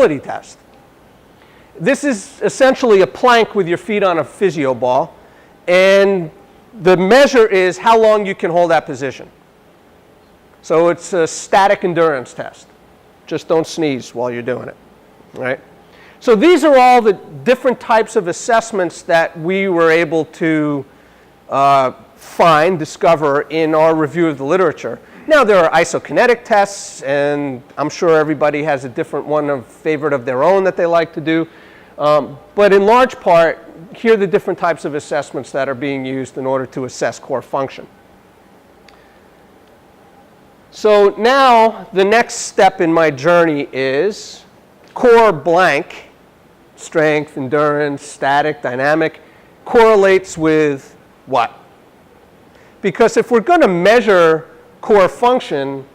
stability test. This is essentially a plank with your feet on a physio ball, and the measure is how long you can hold that position. So it's a static endurance test. Just don't sneeze while you're doing it, right? So these are all the different types of assessments that we were able to discover in our review of the literature. Now there are isokinetic tests, and I'm sure everybody has a different one of favorite of their own that they like to do. But in large part, here are the different types of assessments that are being used in order to assess core function. So now the next step in my journey is core blank, strength, endurance, static, dynamic, correlates with what? Because if we're going to measure core function,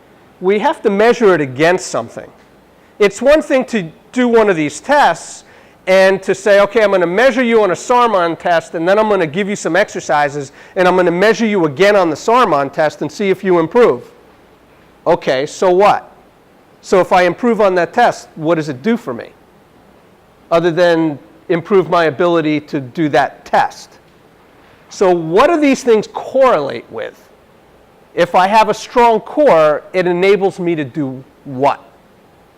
we have to measure it against something. It's one thing to do one of these tests and to say, okay, I'm going to measure you on a Sarmon test, and then I'm going to give you some exercises, and I'm going to measure you again on the Sarmon test and see if you improve. Okay, so what? So if I improve on that test, what does it do for me? Other than improve my ability to do that test. So what do these things correlate with? If I have a strong core, it enables me to do what?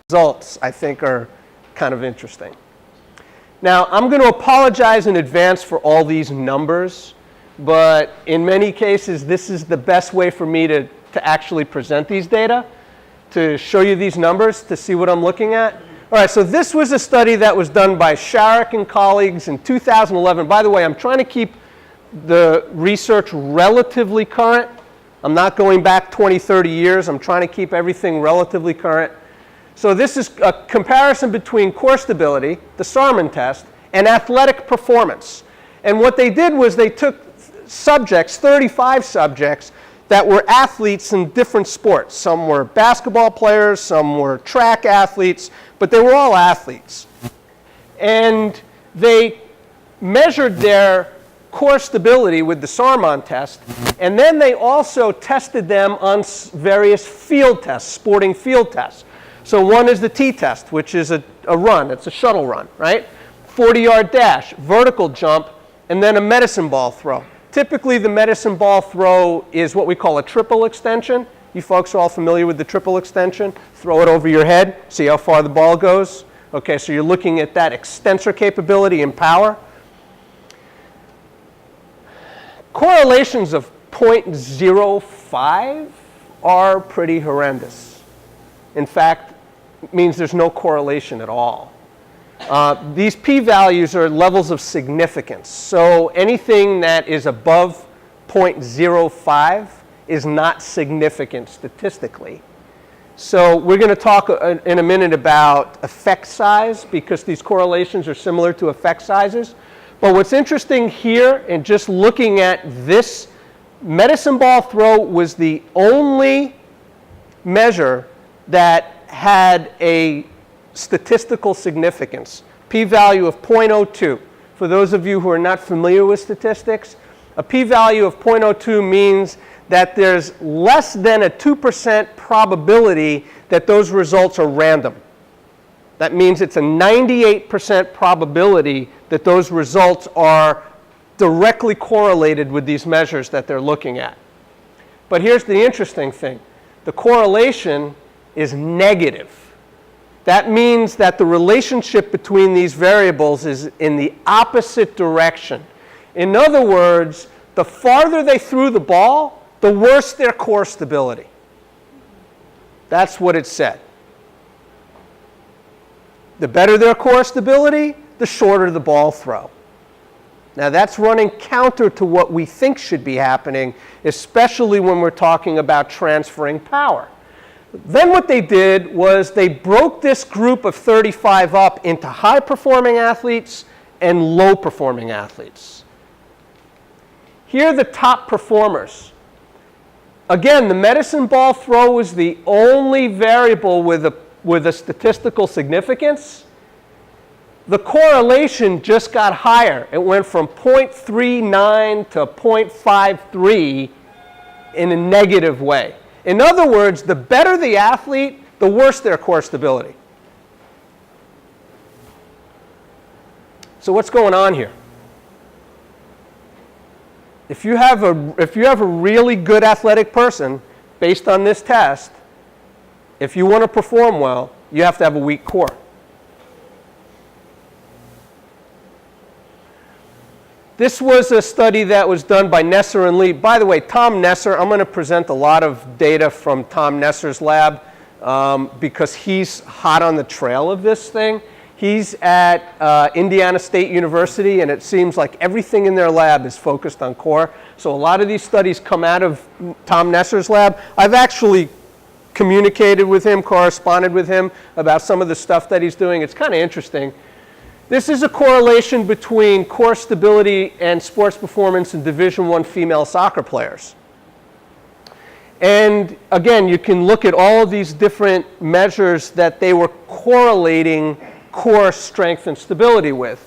Results, I think, are kind of interesting. Now, I'm going to apologize in advance for all these numbers, but in many cases, this is the best way for me to actually present these data, to show you these numbers, to see what I'm looking at. All right, so this was a study that was done by Sharrock and colleagues in 2011. By the way, I'm trying to keep the research relatively current. I'm not going back 20, 30 years. I'm trying to keep everything relatively current. So this is a comparison between core stability, the Sarmon test, and athletic performance. And what they did was they took subjects, 35 subjects, that were athletes in different sports. Some were basketball players, some were track athletes, but they were all athletes. And they measured their core stability with the Sarmon test, and then they also tested them on various field tests, sporting field tests. So one is the T-test, which is a run. It's a shuttle run, right? 40-yard dash, vertical jump, and then a medicine ball throw. Typically, the medicine ball throw is what we call a triple extension. You folks are all familiar with the triple extension. Throw it over your head, see how far the ball goes. Okay, so you're looking at that extensor capability and power. Correlations of 0.05 are pretty horrendous. In fact, it means there's no correlation at all. These p-values are levels of significance. So anything that is above 0.05 is not significant statistically. So we're going to talk in a minute about effect size, because these correlations are similar to effect sizes. But what's interesting here, and just looking at this, medicine ball throw was the only measure that had a statistical significance, p-value of 0.02. For those of you who are not familiar with statistics, a p-value of 0.02 means that there's less than a 2% probability that those results are random. That means it's a 98% probability that those results are directly correlated with these measures that they're looking at. But here's the interesting thing. The correlation is negative. That means that the relationship between these variables is in the opposite direction. In other words, the farther they threw the ball, the worse their core stability. That's what it said. The better their core stability, the shorter the ball throw. Now that's running counter to what we think should be happening, especially when we're talking about transferring power. Then what they did was they broke this group of 35 up into high-performing athletes and low-performing athletes. Here are the top performers. Again, the medicine ball throw was the only variable with a statistical significance. The correlation just got higher. It went from 0.39 to 0.53 in a negative way. In other words, the better the athlete, the worse their core stability. So what's going on here? If you have a really good athletic person, based on this test, if you want to perform well, you have to have a weak core. This was a study that was done by Nesser and Lee. By the way, Tom Nesser, I'm going to present a lot of data from Tom Nesser's lab because he's hot on the trail of this thing. He's at Indiana State University, and it seems like everything in their lab is focused on core. So a lot of these studies come out of Tom Nesser's lab. I've actually communicated with him, corresponded with him about some of the stuff that he's doing. It's kind of interesting. This is a correlation between core stability and sports performance in Division I female soccer players. And again, you can look at all of these different measures that they were correlating core strength and stability with.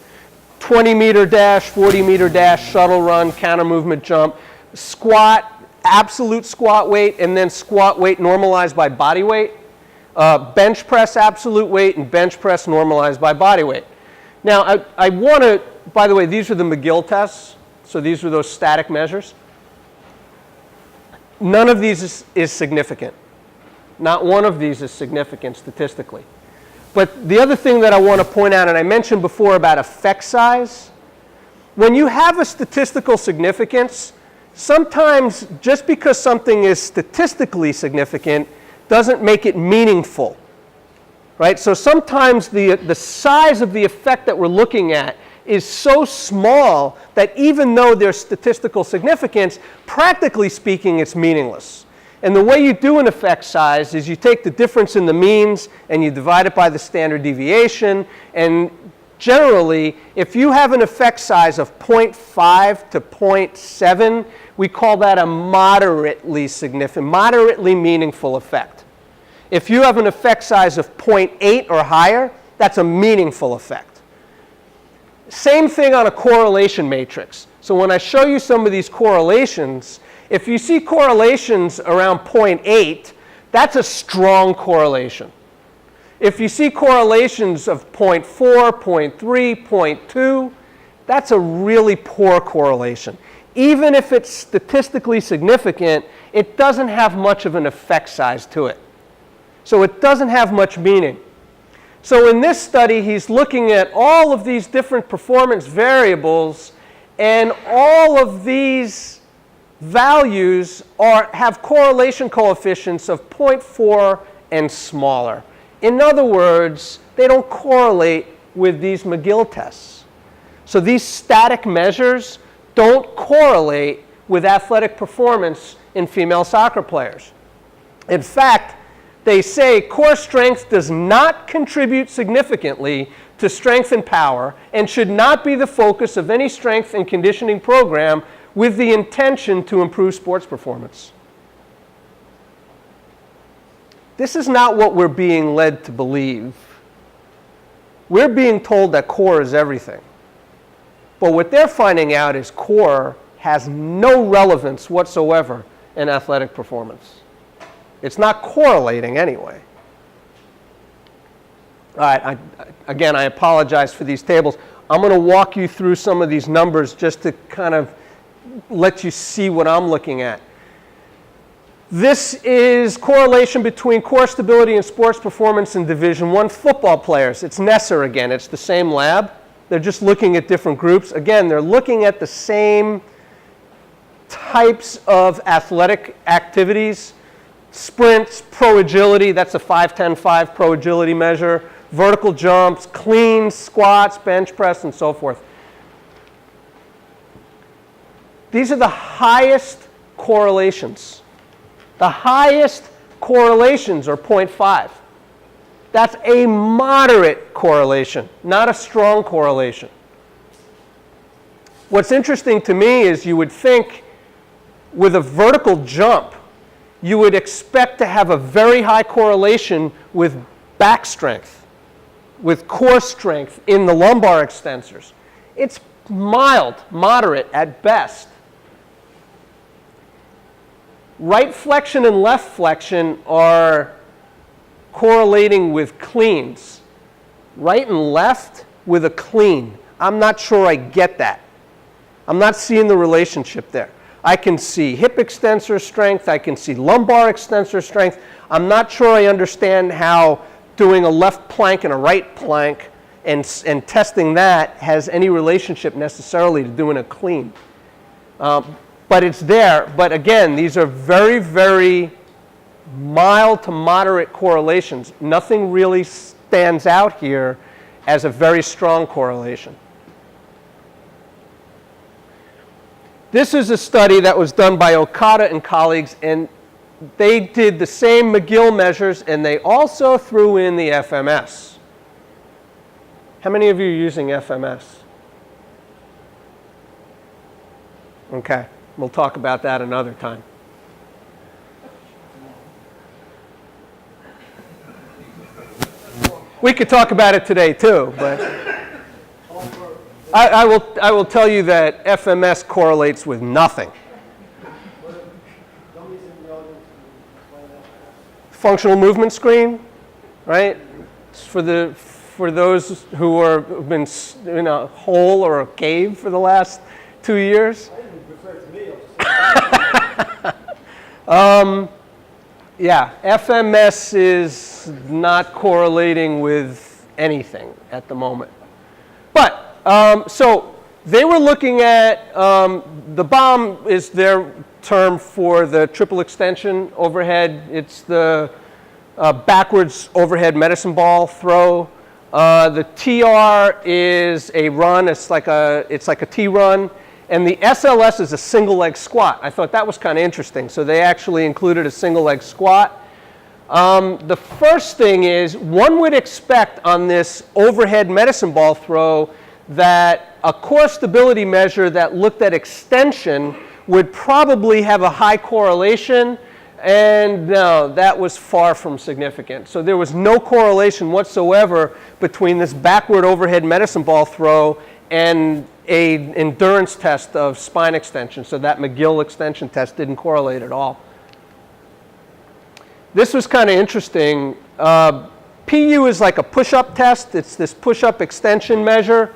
20-meter dash, 40-meter dash, shuttle run, counter movement jump, squat, absolute squat weight, and then squat weight normalized by body weight, bench press absolute weight, and bench press normalized by body weight. Now, I want to, by the way, these are the McGill tests, so these are those static measures. None of these is significant. Not one of these is significant statistically. But the other thing that I want to point out, and I mentioned before about effect size, when you have a statistical significance, sometimes just because something is statistically significant doesn't make it meaningful. Right? So sometimes the size of the effect that we're looking at is so small that even though there's statistical significance, practically speaking, it's meaningless. And the way you do an effect size is you take the difference in the means and you divide it by the standard deviation. And generally, if you have an effect size of 0.5 to 0.7, we call that a moderately significant, moderately meaningful effect. If you have an effect size of 0.8 or higher, that's a meaningful effect. Same thing on a correlation matrix. So when I show you some of these correlations, if you see correlations around 0.8, that's a strong correlation. If you see correlations of 0.4, 0.3, 0.2, that's a really poor correlation. Even if it's statistically significant, it doesn't have much of an effect size to it. So it doesn't have much meaning. So in this study, he's looking at all of these different performance variables, and all of these values have correlation coefficients of 0.4 and smaller. In other words, they don't correlate with these McGill tests. So these static measures don't correlate with athletic performance in female soccer players. In fact, they say core strength does not contribute significantly to strength and power and should not be the focus of any strength and conditioning program with the intention to improve sports performance. This is not what we're being led to believe. We're being told that core is everything. But what they're finding out is core has no relevance whatsoever in athletic performance. It's not correlating anyway. All right, again, I apologize for these tables. I'm going to walk you through some of these numbers just to kind of let you see what I'm looking at. This is correlation between core stability and sports performance in Division I football players. It's Nesser again. It's the same lab. They're just looking at different groups. Again, they're looking at the same types of athletic activities. Sprints, pro agility, that's a 5-10-5 pro agility measure. Vertical jumps, cleans, squats, bench press, and so forth. These are the highest correlations. The highest correlations are 0.5. That's a moderate correlation, not a strong correlation. What's interesting to me is you would think with a vertical jump, you would expect to have a very high correlation with back strength, with core strength in the lumbar extensors. It's mild, moderate at best. Right flexion and left flexion are correlating with cleans. Right and left with a clean. I'm not sure I get that. I'm not seeing the relationship there. I can see hip extensor strength. I can see lumbar extensor strength. I'm not sure I understand how doing a left plank and a right plank and testing that has any relationship necessarily to doing a clean. But it's there. But again, these are very, very mild to moderate correlations. Nothing really stands out here as a very strong correlation. This is a study that was done by Okada and colleagues, and they did the same McGill measures, and they also threw in the FMS. How many of you are using FMS? Okay, we'll talk about that another time. We could talk about it today too, but I will tell you that FMS correlates with nothing. Functional movement screen, right? It's for those who have been in a hole or a cave for the last 2 years. Yeah, FMS is not correlating with anything at the moment. But, so they were looking at, the BOM is their term for the triple extension overhead. It's the backwards overhead medicine ball throw. The TR is a run, it's like a T run. And the SLS is a single leg squat. I thought that was kind of interesting. So they actually included a single leg squat. The first thing is, one would expect on this overhead medicine ball throw that a core stability measure that looked at extension would probably have a high correlation, and no, that was far from significant. So there was no correlation whatsoever between this backward overhead medicine ball throw and an endurance test of spine extension. So that McGill extension test didn't correlate at all. This was kind of interesting. PU is like a push-up test. It's this push-up extension measure.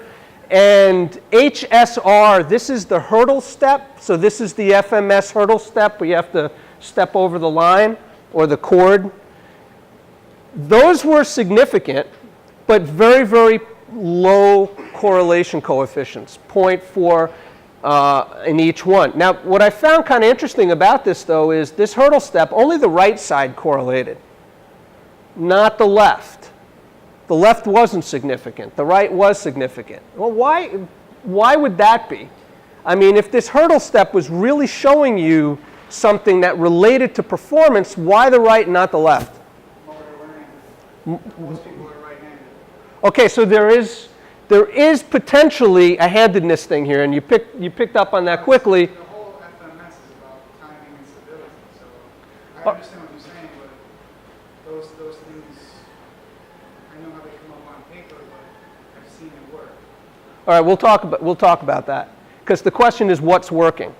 And HSR, this is the hurdle step. So this is the FMS hurdle step where you have to step over the line or the cord. Those were significant, but very, very low correlation coefficients, 0.4 in each one. Now, what I found kind of interesting about this, though, is this hurdle step, only the right side correlated, not the left. The left wasn't significant. The right was significant. Well, why would that be? I mean, if this hurdle step was really showing you something that related to performance, why the right and not the left? Most people are right-handed. Okay, so there is potentially a handedness thing here, and you picked up on that quickly. The whole FMS is about timing and stability. So I understand what you're saying, but those things, I know how they come up on paper, but I've seen it work. All right, we'll talk about that, because the question is what's working,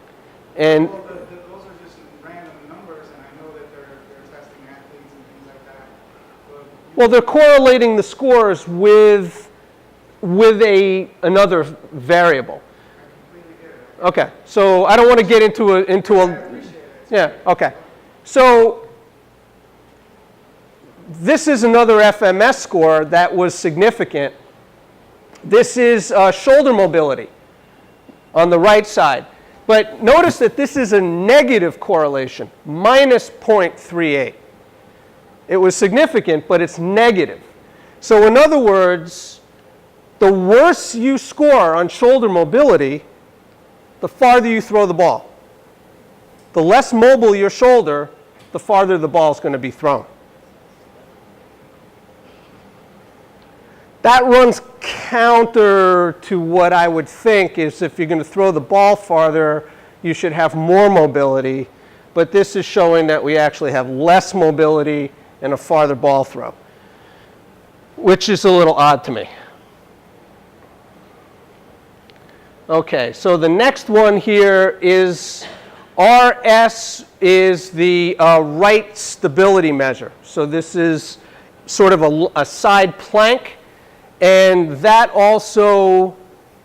and. Well, those are just random numbers, and I know that they're testing athletes and things like that. Well, they're correlating the scores with another variable. I completely get it. Okay, so I don't want to get into a I appreciate it. yeah. Okay, so this is another FMS score that was significant. This is shoulder mobility on the right side, but notice that this is a negative correlation, minus 0.38. It was significant, but it's negative. So in other words, the worse you score on shoulder mobility, the farther you throw the ball. The less mobile your shoulder, the farther the ball is going to be thrown. That runs counter to what I would think is if you're going to throw the ball farther, you should have more mobility. But this is showing that we actually have less mobility and a farther ball throw, which is a little odd to me. Okay, so the next one here is RS is the right stability measure. So this is sort of a side plank, and that also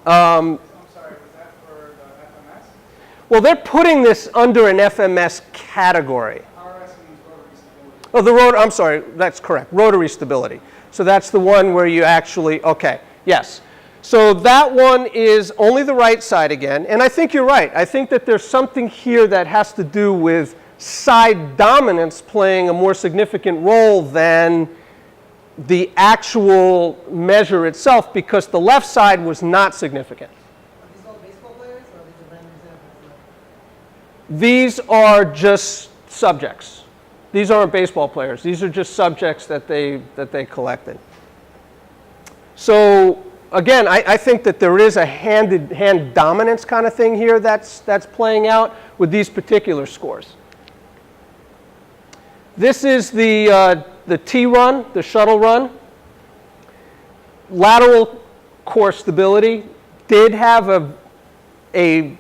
I'm sorry, was that for the FMS? Well, they're putting this under an FMS category. RS means rotary stability. Oh, the rotor, I'm sorry, that's correct, rotary stability. So that's the one where you actually, okay, yes. So that one is only the right side again, and I think you're right. I think that there's something here that has to do with side dominance playing a more significant role than the actual measure itself, because the left side was not significant. Are these all baseball players, or are these random examples? These are just subjects. These aren't baseball players. These are just subjects that they collected. So again, I think that there is a hand dominance kind of thing here that's playing out with these particular scores. This is the T run, the shuttle run. Lateral core stability did have a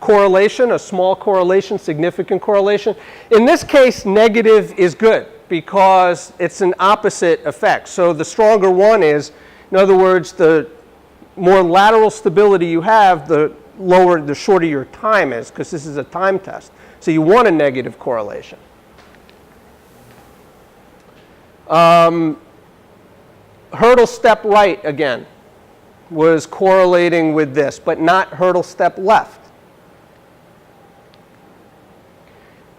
correlation, a small correlation, significant correlation. In this case, negative is good because it's an opposite effect. So the stronger one is, in other words, the more lateral stability you have, the shorter your time is, because this is a time test. So you want a negative correlation. Hurdle step right, again, was correlating with this, but not hurdle step left.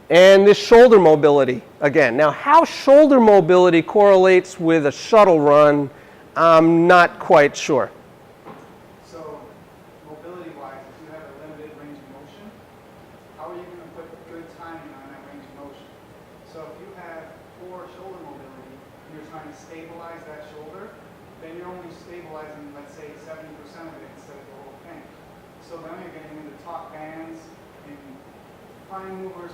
And this shoulder mobility, again. Now, how shoulder mobility correlates with a shuttle run, I'm not quite sure. So, mobility-wise, if you have a limited range of motion, how are you going to put good timing on that range of motion? So if you have poor shoulder mobility, and you're trying to stabilize that shoulder, then you're only stabilizing, let's say, 70% of it instead of the whole thing. So then you're getting into top bands and prime movers.